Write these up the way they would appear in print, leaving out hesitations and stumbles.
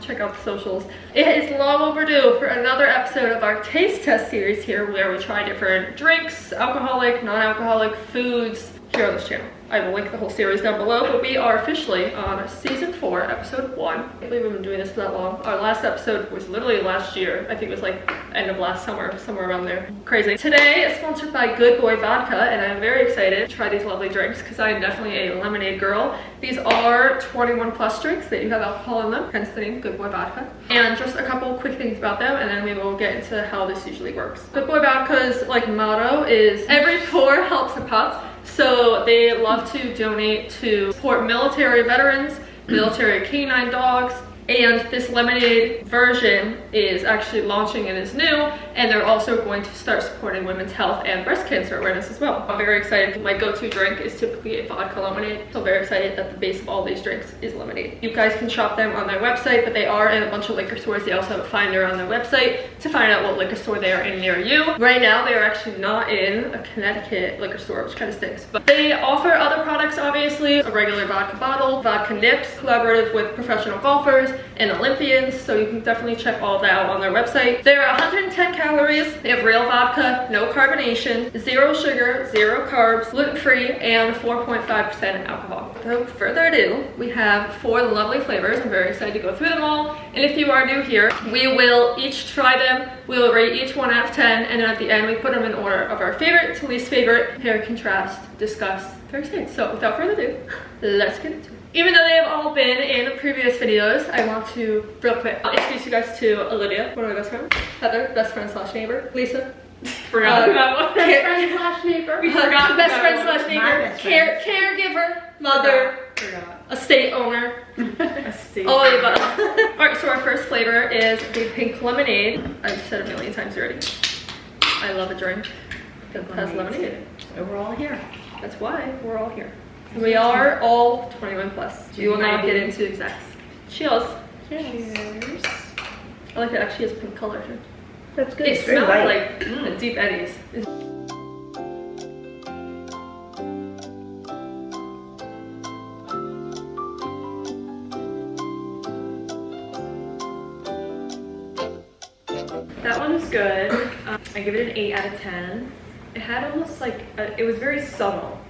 check out the socials. It is long overdue for another episode of our taste test series here, where we try different drinks, alcoholic, non-alcoholic foods, here on this channel. I will link the whole series down below, but we are officially on season 4, episode 1. I can't believe we've been doing this for that long. Our last episode was literally last year. I think it was like end of last summer, somewhere around there. Crazy. Today is sponsored by Good Boy Vodka, and I'm very excited to try these lovely drinks because I am definitely a lemonade girl. These are 21 plus drinks that do have alcohol in them, hence the name Good Boy Vodka. And just a couple quick things about them, and then we will get into how this usually works. Good Boy Vodka's like motto is every pour helps a pot. So they love to donate to support military veterans, military canine dogs, and this lemonade version is actually launching and is new, and they're also going to start supporting women's health and breast cancer awareness as well. I'm very excited. My go-to drink is typically a vodka lemonade, so I'm very excited that the base of all these drinks is lemonade. You guys can shop them on their website, but they are in a bunch of liquor stores. They also have a finder on their website to find out what liquor store they are in near you. Right now, they are actually not in a Connecticut liquor store, which kind of stinks, but they offer other products, obviously. A regular vodka bottle, vodka nips, collaborative with professional golfers and Olympians, so you can definitely check all of that out on their website. They're 110 calories, they have real vodka, no carbonation, 0 sugar, 0 carbs, gluten-free, and 4.5% alcohol. Without further ado, we have 4 lovely flavors. I'm very excited to go through them all, and if you are new here, we will each try them, we will rate each one out of 10, and then at the end we put them in order of our favorite to least favorite, compare, contrast, discuss. Very excited. So without further ado, let's get into it. Even though they have all been in previous videos, I want to, real quick, introduce you guys to Olivia, one of my best friends, Heather, best friend slash neighbor, Lisa, forgot about best friend slash neighbor, we forgot best friend slash neighbor, caregiver, mother, estate owner, all of the above. Alright, so our first flavor is the pink lemonade. I've said it a million times already. I love a drink that has lemonade. So we're all here. That's why we're all here. We are all 21 plus. We will not get into exacts. Cheers. Cheers. I like that it actually has pink color too. That's good. It smells like deep eddies. That one is good. I give it an 8 out of 10. It had almost like, it was very subtle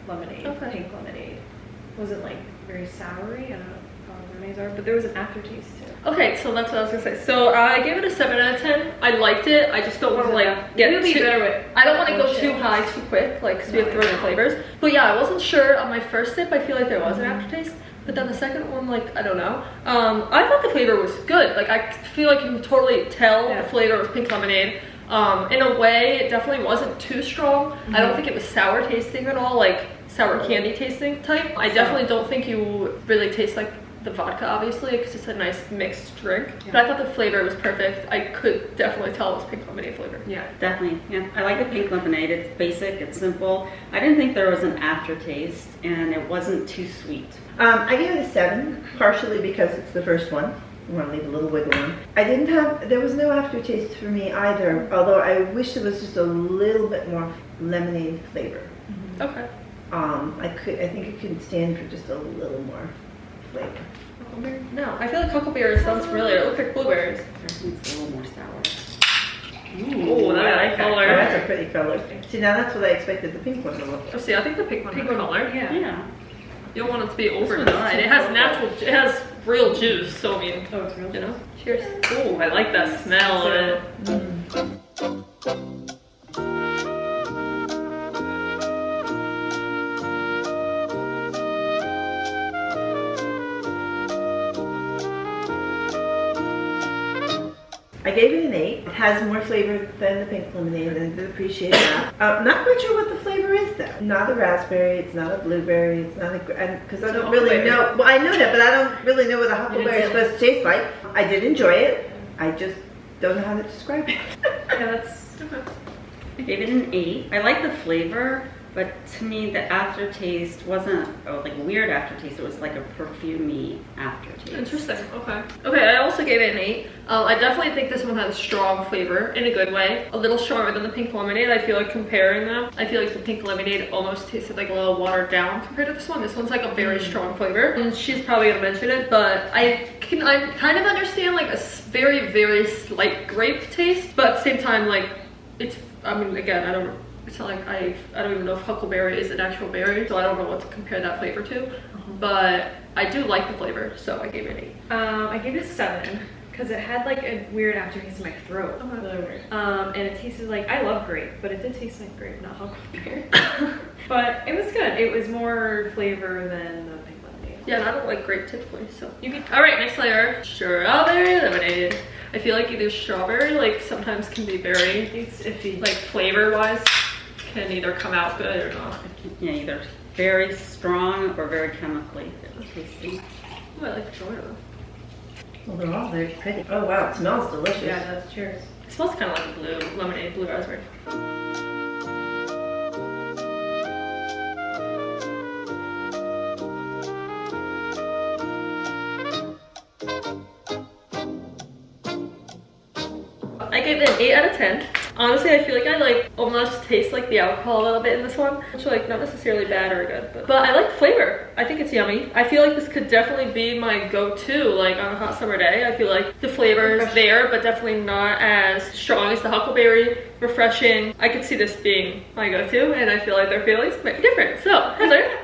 lemonade, pink lemonade. It wasn't like very soury, I don't know how lemonades are, but there was an aftertaste too. Okay, so that's what I was gonna say. So I gave it a 7 out of 10. I liked it. I just don't want to like get too, better with I don't want to go too high too quick, like, because we have 3 other flavors. But yeah, I wasn't sure on my first sip. I feel like there was an aftertaste. But then the second one, like, I don't know. I thought the flavor was good. Like, I feel like you can totally tell the flavor was pink lemonade. In a way, it definitely wasn't too strong. I don't think it was sour tasting at all, like sour candy tasting type. I definitely don't think you really taste like the vodka, obviously, because it's a nice mixed drink. But I thought the flavor was perfect. I could definitely tell it was pink lemonade flavor. Yeah, definitely. Yeah, I like the pink lemonade. It's basic, it's simple. I didn't think there was an aftertaste, and it wasn't too sweet. I gave it a 7, partially because it's the first one. I want to leave a little wiggle room. There was no aftertaste for me either, although I wish there was just a little bit more lemonade flavor. Okay. I think it could stand for just a little more flavor. No, I feel like cocoa beer sounds familiar. It looks like blueberries. It's a little more sour. Ooh, that color. Oh, that's a pretty color. See, now that's what I expected the pink one to look like. Oh, see, I think the pink one has color. Yeah. You don't want it to be over dyed. It has natural, it has real juice, so I mean, Oh, it's real. you know? Cheers. Ooh, I like that smell of it. I gave it an 8. It has more flavor than the pink lemonade, and I did appreciate that. Not quite sure what the flavor is though. Not a raspberry, it's not a blueberry, it's not a, because I don't really know. Well, I know that, but I don't really know what a huckleberry is supposed to taste like. I did enjoy it. I just don't know how to describe it. Yeah, that's I gave it an 8. I like the flavor, But to me, the aftertaste wasn't like a weird aftertaste. It was like a perfumey aftertaste. Interesting. Okay. Okay, I also gave it an 8. I definitely think this one has strong flavor in a good way. A little stronger than the pink lemonade. I feel like comparing them, I feel like the pink lemonade almost tasted like a little watered down compared to this one. This one's like a very strong flavor. And she's probably gonna mention it, but I kind of understand like a very, very slight grape taste, but at the same time, like it's, I mean, again, it's not like I don't even know if huckleberry is an actual berry, so I don't know what to compare that flavor to. But I do like the flavor, so I gave it an 8. I gave it a 7 because it had like a weird aftertaste in my throat. Really weird. And it tasted like, I love grape, but it did taste like grape, not huckleberry. But it was good. It was more flavor than the pink lemonade. Yeah, and I don't like grape typically, so you can. All right, next flavor, strawberry lemonade. I feel like either strawberry, like sometimes can be very iffy, like flavor wise. Can either come out good or not. Yeah, either very strong or very chemically tasty. Oh, I like the strawberry though. Well, they're all very pretty. Oh wow, it smells delicious. Yeah, that's cheers. It smells kind of like a blue lemonade, blue raspberry. I gave it an 8 out of 10. Honestly, I feel like I like almost taste like the alcohol a little bit in this one, which like not necessarily bad or good, but I like the flavor. I think it's yummy. I feel like this could definitely be my go-to like on a hot summer day. I feel like the flavor is there, but definitely not as strong as the huckleberry. Refreshing. I could see this being my go-to, and I feel like their feelings might be different. So, Heather.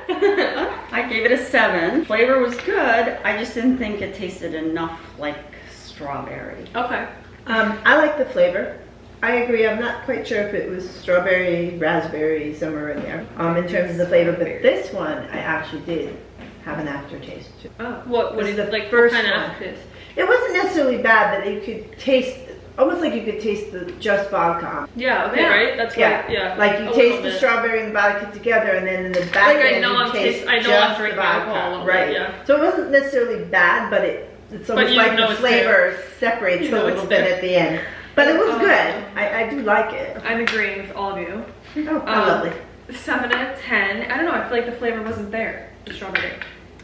I gave it a 7. Flavor was good. I just didn't think it tasted enough like strawberry. Okay. I like the flavor. I agree. I'm not quite sure if it was strawberry, raspberry, somewhere in there in terms of the flavor, but this one I actually did have an aftertaste too. Oh, what This is is the like first what kind of one. aftertaste? It wasn't necessarily bad, but you could taste, almost like you could taste the just vodka. Yeah, okay, Yeah. right? That's Yeah, what, yeah. like you a taste little the bit. strawberry and the vodka together, and then in the back Like, I end know you I'm taste I know just I'm drinking the vodka. alcohol a little right. bit, yeah. So it wasn't necessarily bad, but it's almost you like know the it's flavor separates You know a little it's bit there. at the end. But it was good. I do like it. I'm agreeing with all of you. Oh, lovely. 7 out of 10. I don't know, I feel like the flavor wasn't there. The strawberry.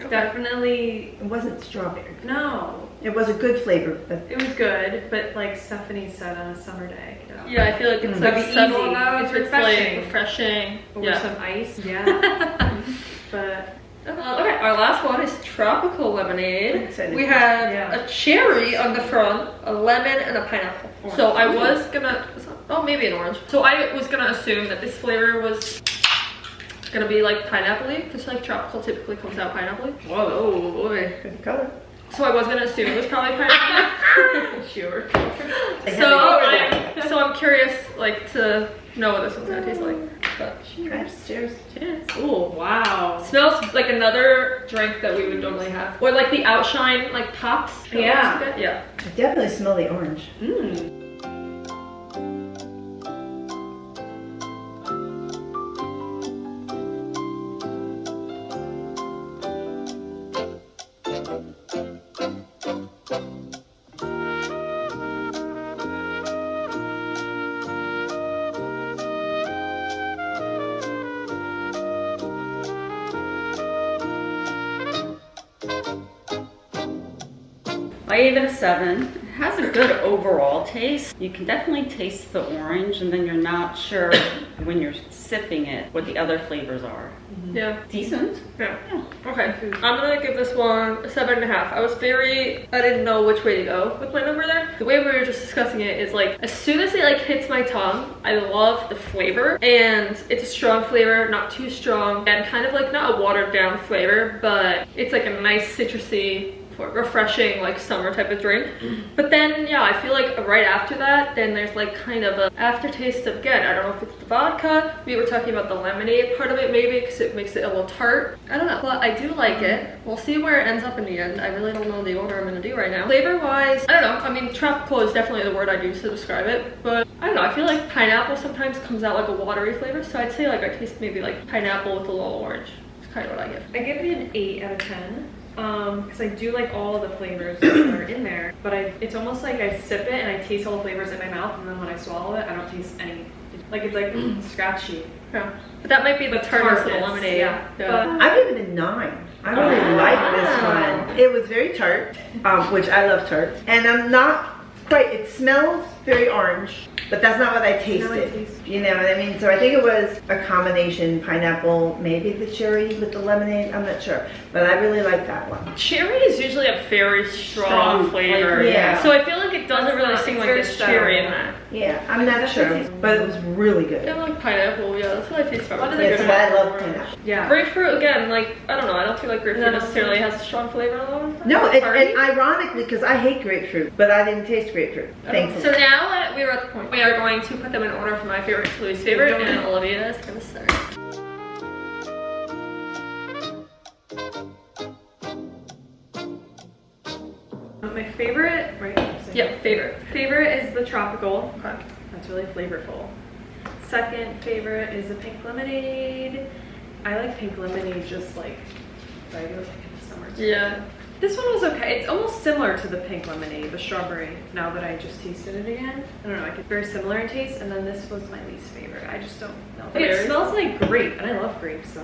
Definitely, It wasn't strawberry. no. It was a good flavor, but It was good, but like Stephanie said, on a summer day. You know, Yeah, I feel like it's Mm. like It'd be subtle easy. enough. It's Like refreshing. refreshing. over Yeah. some ice. Yeah. But Okay, our last one is tropical lemonade. Excited. We have Yeah. a cherry on the front, a lemon, and a pineapple. So I was gonna, oh, maybe an orange. So I was gonna assume that this flavor was gonna be like pineapple-y, because like tropical typically comes out pineapple-y. Whoa, boy. good color. So I was gonna assume it was probably pineapple. sure. So I'm curious, like, to know what this one's gonna taste like. But Cheers. Cheers. cheers. Oh, wow. Smells like another drink that we would normally have, or like the Outshine like pops. Yeah. Yeah. I definitely smell the orange. Mmm. I gave it a 7. It has a good overall taste. You can definitely taste the orange, and then you're not sure when you're sipping it what the other flavors are. Yeah. Decent. Yeah. Yeah. Okay. I'm gonna give this one a 7.5. I didn't know which way to go with my number there. The way we were just discussing it is like, as soon as it like hits my tongue, I love the flavor, and it's a strong flavor, not too strong, and kind of like not a watered down flavor, but it's like a nice citrusy, refreshing like summer type of drink. But then yeah, I feel like right after that, then there's like kind of a aftertaste of, again, I don't know if it's the vodka, we were talking about the lemonade part of it maybe, because it makes it a little tart. I don't know, but I do like it. We'll see where it ends up in the end. I really don't know the order I'm gonna do right now. Flavor wise, I don't know, I mean tropical is definitely the word I'd use to describe it, but I don't know, I feel like pineapple sometimes comes out like a watery flavor, so I'd say like I taste maybe like pineapple with a little orange. It's kind of what I give. I give it an 8 out of 10. Because I do like all of the flavors that are in there, but it's almost like I sip it and I taste all the flavors in my mouth, and then when I swallow it, I don't taste any Like it's like scratchy. Yeah. But that might be the tartness of the tartness, lemonade. yeah. I give it a 9. I really like this one. It was very tart, which I love tart. And I'm not quite, it smells very orange, but that's not what I tasted. You know what I mean? So I think it was a combination, pineapple, maybe the cherry with the lemonade, I'm not sure. But I really like that one. Cherry is usually a very strong flavor. Yeah. So I feel like it doesn't really seem like very there's cherry in subtle. that. Yeah, I'm not sure, but it was really good. I like pineapple, yeah, that's what I taste from. Yes, but I love pineapple. Yeah. Grapefruit, again, like, I don't know, I don't feel like grapefruit necessarily has a strong flavor in it. No, and ironically, because I hate grapefruit, but I didn't taste grapefruit. Thankfully. So now we are at the point. We are going to put them in order from my favorite to least favorite, and Olivia is going to start. My favorite, right? Yeah, favorite. Favorite is the tropical. Okay. That's really flavorful. Second favorite is the pink lemonade. I like pink lemonade just like regular, like in the summer. Yeah. This one was okay. It's almost similar to the pink lemonade, the strawberry, now that I just tasted it again. I don't know, like it's very similar in taste, and then this was my least favorite. I just don't know. It smells like grape, and I love grape, so.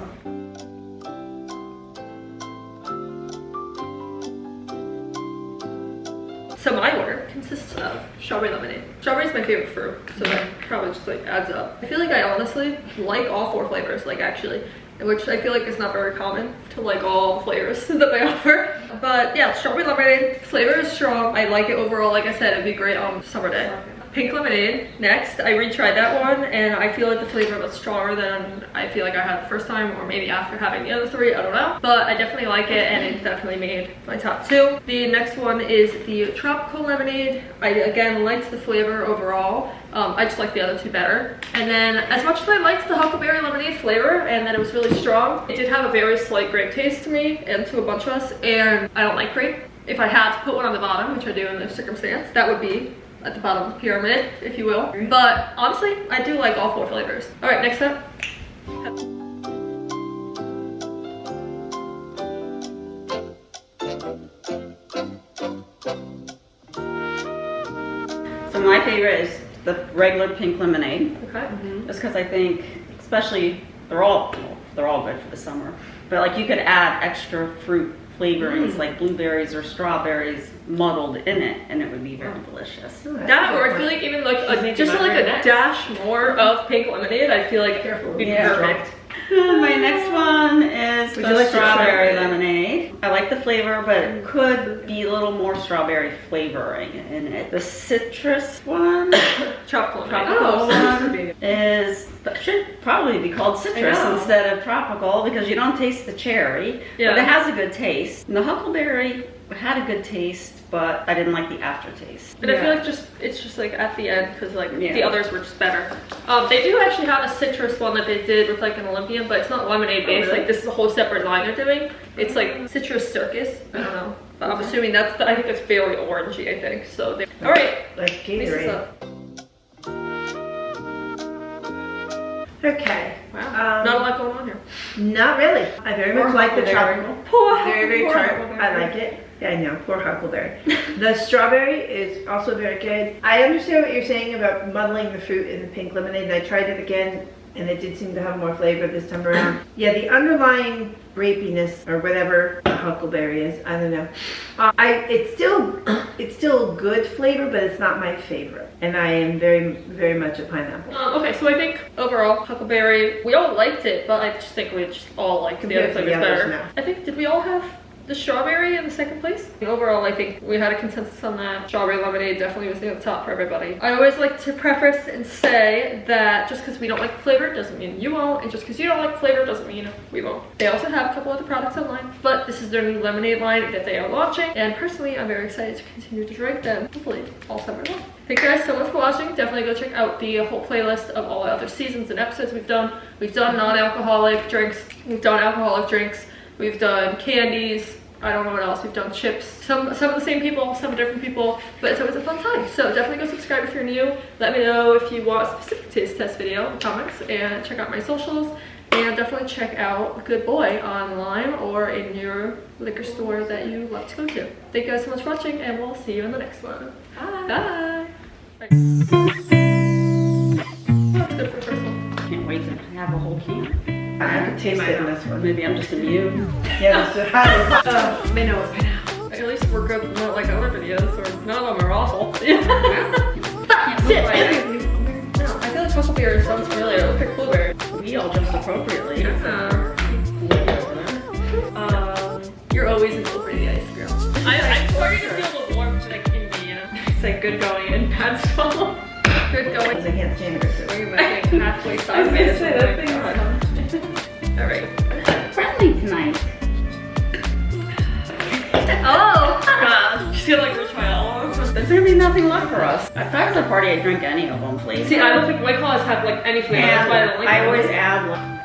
So my order consists of strawberry lemonade. Strawberry is my favorite fruit, so that probably just like adds up. I feel like I honestly like all 4 flavors, like actually, which I feel like is not very common to like all the flavors that they offer. But yeah, strawberry lemonade, flavor is strong. I like it overall. Like I said, it'd be great on a summer day. Pink lemonade, next. I retried that one and I feel like the flavor was stronger than I feel like I had the first time, or maybe after having the other 3, I don't know. But I definitely like it and it definitely made my top 2. The next one is the tropical lemonade. I again liked the flavor overall. I just like the other 2 better. And then as much as I liked the huckleberry lemonade flavor and that it was really strong, it did have a very slight grape taste to me and to a bunch of us, and I don't like grape. If I had to put one on the bottom, which I do in this circumstance, that would be at the bottom of the pyramid, if you will. But honestly, I do like all 4 flavors. All right, next up. So my favorite is the regular pink lemonade. Okay. Just because I think, especially, they're all good for the summer. But like you could add extra fruit flavorings like blueberries or strawberries muddled in it, and it would be very delicious. That, or I feel like even like just like a dash more of pink lemonade, I feel like would be perfect. My next one is Would the you like the strawberry strawberry? lemonade. I like the flavor, but it could be a little more strawberry flavoring in it. The citrus one, Tropical. should probably be called citrus instead of tropical, because you don't taste the cherry, but it has a good taste. And the huckleberry had a good taste, but I didn't like the aftertaste. And I feel like it's just like at the end, because like the others were just better. They do actually have a citrus one that they did with like an Olympian, but it's not lemonade based. Like this is a whole separate line they're doing. It's like citrus circus. I don't know. But I'm assuming I think it's very orangey, I think. So all right. Like Gatorade. Okay. Wow. Not a lot going on here. Not really. I very much like the tropical. Very, very tart. Huckleberry. I like it. Yeah, I know. Poor huckleberry. The strawberry is also very good. I understand what you're saying about muddling the fruit in the pink lemonade, and I tried it again, and it did seem to have more flavor this time around. Yeah, the underlying grapiness or whatever the huckleberry is, I don't know. It's still good flavor, but it's not my favorite. And I am very, very much a pineapple. Okay, so I think overall, huckleberry, we all liked it, but I just think we just all liked the other flavors better. No. I think, did we all have the strawberry in the second place? And overall, I think we had a consensus on that. Strawberry lemonade definitely was near the top for everybody. I always like to preface and say that just because we don't like the flavor doesn't mean you won't, and just because you don't like the flavor doesn't mean we won't. They also have a couple other products online, but this is their new lemonade line that they are launching, and personally, I'm very excited to continue to drink them, hopefully all summer long. Thank you guys so much for watching. Definitely go check out the whole playlist of all the other seasons and episodes we've done. We've done non-alcoholic drinks, we've done alcoholic drinks, we've done candies, I don't know what else, we've done chips. Some of the same people, some different people, but it's always a fun time. So definitely go subscribe if you're new. Let me know if you want a specific taste test video in the comments, and check out my socials. And definitely check out Good Boy online or in your liquor store that you love to go to. Thank you guys so much for watching, and we'll see you in the next one. Bye. Bye. That's good for have a whole can. I haven't tasted it in this one. Maybe I'm just immune. Yeah, so how May know by now. At least we're good, not like other videos, or none of them are awful. Can't Sit. look like No, I feel like supposed to be your son's familiar. It'll pick blueberry. we all dress appropriately. You're always a little pretty ice girl. I'm starting to feel the warmth like in me, you know? It's like good going in, bad swallow. Good going. I can't stand it. Bring it back in halfway I was size. gonna say that thing is Alright. Friendly tonight. Oh! God. You feel like we're trying all of them. There's gonna be nothing left for us. If I was a party, I'd drink any of them, please. See, I don't think White Claws have like any flavor. That's why I don't like I them. always add like